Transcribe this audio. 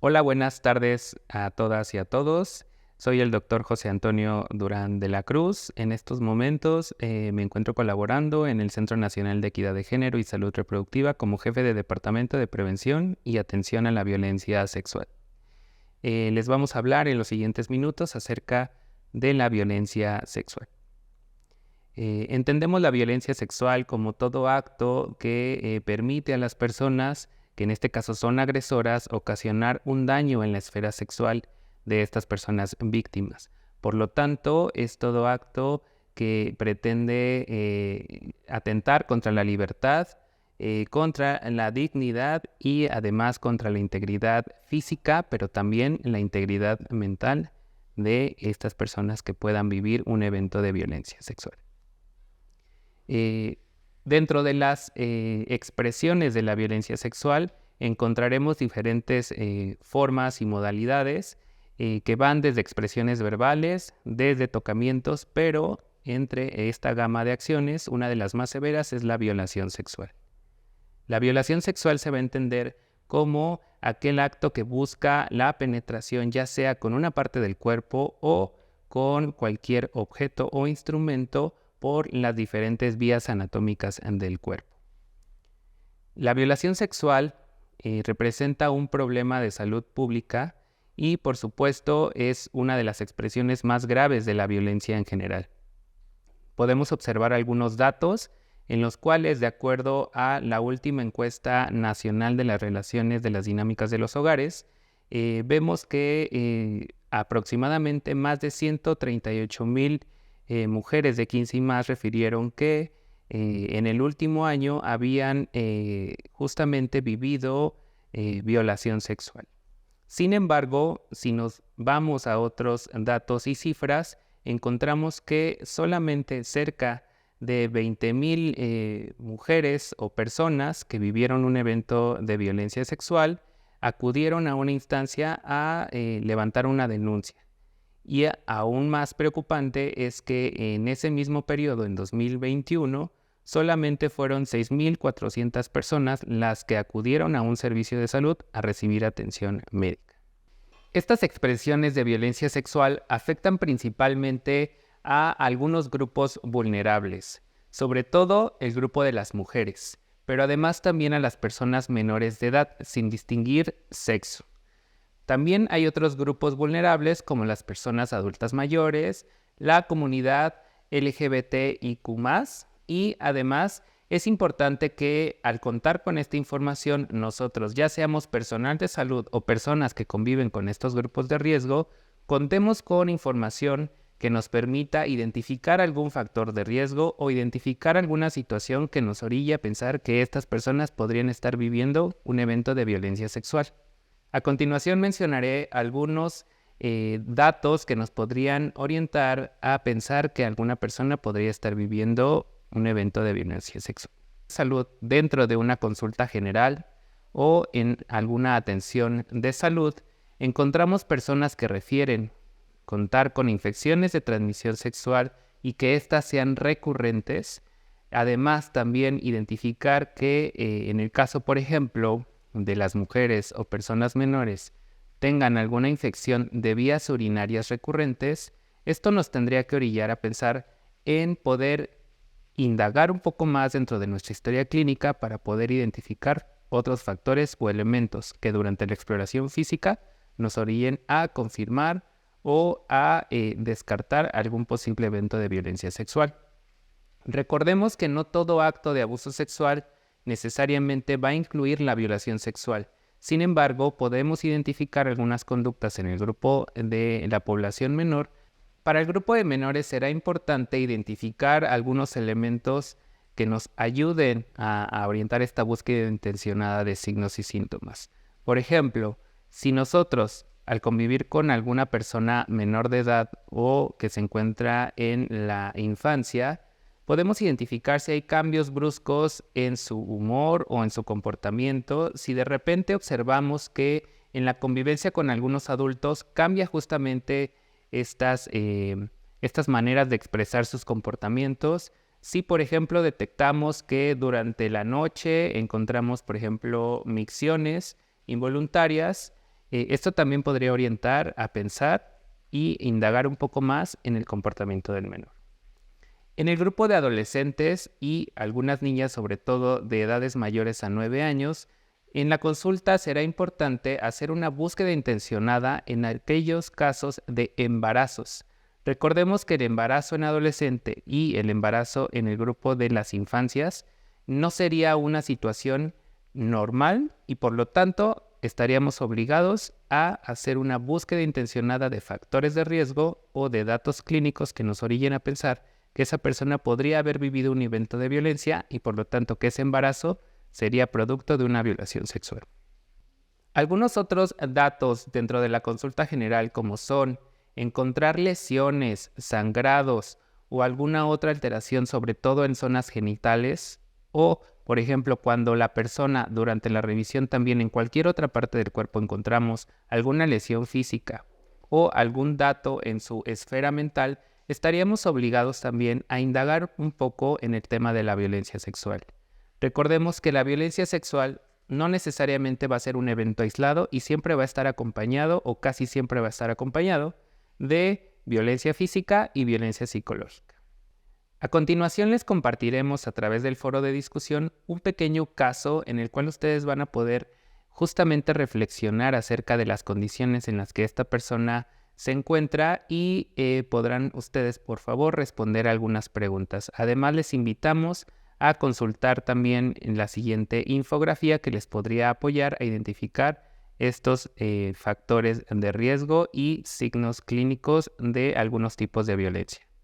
Hola, buenas tardes a todas y a todos. Soy el doctor José Antonio Durán de la Cruz. En estos momentos me encuentro colaborando en el Centro Nacional de Equidad de Género y Salud Reproductiva como jefe de Departamento de Prevención y Atención a la Violencia Sexual. Les vamos a hablar en los siguientes minutos acerca de la violencia sexual. Entendemos la violencia sexual como todo acto que permite a las personas, que en este caso son agresoras, ocasionar un daño en la esfera sexual de estas personas víctimas. Por lo tanto, es todo acto que pretende atentar contra la libertad, contra la dignidad y además contra la integridad física, pero también la integridad mental de estas personas que puedan vivir un evento de violencia sexual. Dentro de las expresiones de la violencia sexual encontraremos diferentes formas y modalidades que van desde expresiones verbales, desde tocamientos, pero entre esta gama de acciones, una de las más severas es la violación sexual. La violación sexual se va a entender como aquel acto que busca la penetración, ya sea con una parte del cuerpo o con cualquier objeto o instrumento por las diferentes vías anatómicas del cuerpo. La violación sexual representa un problema de salud pública y, por supuesto, es una de las expresiones más graves de la violencia en general. Podemos observar algunos datos en los cuales, de acuerdo a la última encuesta nacional de las relaciones de las dinámicas de los hogares, vemos que aproximadamente más de 138,000 mujeres de 15 y más refirieron que en el último año habían justamente vivido violación sexual. Sin embargo, si nos vamos a otros datos y cifras, encontramos que solamente cerca de 20,000 mujeres o personas que vivieron un evento de violencia sexual acudieron a una instancia a levantar una denuncia. Y aún más preocupante es que en ese mismo periodo, en 2021, solamente fueron 6,400 personas las que acudieron a un servicio de salud a recibir atención médica. Estas expresiones de violencia sexual afectan principalmente a algunos grupos vulnerables, sobre todo el grupo de las mujeres, pero además también a las personas menores de edad, sin distinguir sexo. También hay otros grupos vulnerables como las personas adultas mayores, la comunidad LGBTIQ+, y además es importante que al contar con esta información nosotros, ya seamos personal de salud o personas que conviven con estos grupos de riesgo, contemos con información que nos permita identificar algún factor de riesgo o identificar alguna situación que nos orille a pensar que estas personas podrían estar viviendo un evento de violencia sexual. A continuación mencionaré algunos datos que nos podrían orientar a pensar que alguna persona podría estar viviendo un evento de violencia sexual. Salud dentro de una consulta general o en alguna atención de salud, encontramos personas que refieren contar con infecciones de transmisión sexual y que éstas sean recurrentes. Además, también identificar que en el caso, por ejemplo, de las mujeres o personas menores tengan alguna infección de vías urinarias recurrentes, esto nos tendría que orillar a pensar en poder indagar un poco más dentro de nuestra historia clínica para poder identificar otros factores o elementos que durante la exploración física nos orillen a confirmar o a descartar algún posible evento de violencia sexual. Recordemos que no todo acto de abuso sexual necesariamente va a incluir la violación sexual. Sin embargo, podemos identificar algunas conductas en el grupo de la población menor. Para el grupo de menores será importante identificar algunos elementos que nos ayuden a orientar esta búsqueda intencionada de signos y síntomas. Por ejemplo, si nosotros, al convivir con alguna persona menor de edad o que se encuentra en la infancia, podemos identificar si hay cambios bruscos en su humor o en su comportamiento, si de repente observamos que en la convivencia con algunos adultos cambia justamente estas maneras de expresar sus comportamientos. Si, por ejemplo, detectamos que durante la noche encontramos, por ejemplo, micciones involuntarias Esto también podría orientar a pensar y indagar un poco más en el comportamiento del menor. En el grupo de adolescentes y algunas niñas, sobre todo de edades mayores a 9 años, en la consulta será importante hacer una búsqueda intencionada en aquellos casos de embarazos. Recordemos que el embarazo en adolescente y el embarazo en el grupo de las infancias no sería una situación normal y por lo tanto estaríamos obligados a hacer una búsqueda intencionada de factores de riesgo o de datos clínicos que nos orillen a pensar que esa persona podría haber vivido un evento de violencia y por lo tanto que ese embarazo sería producto de una violación sexual. Algunos otros datos dentro de la consulta general, como son encontrar lesiones, sangrados o alguna otra alteración, sobre todo en zonas genitales, o, por ejemplo, cuando la persona durante la revisión también en cualquier otra parte del cuerpo encontramos alguna lesión física o algún dato en su esfera mental, estaríamos obligados también a indagar un poco en el tema de la violencia sexual. Recordemos que la violencia sexual no necesariamente va a ser un evento aislado y siempre va a estar acompañado o casi siempre va a estar acompañado de violencia física y violencia psicológica. A continuación les compartiremos a través del foro de discusión un pequeño caso en el cual ustedes van a poder justamente reflexionar acerca de las condiciones en las que esta persona se encuentra y podrán ustedes por favor responder algunas preguntas. Además les invitamos a consultar también en la siguiente infografía que les podría apoyar a identificar estos factores de riesgo y signos clínicos de algunos tipos de violencia.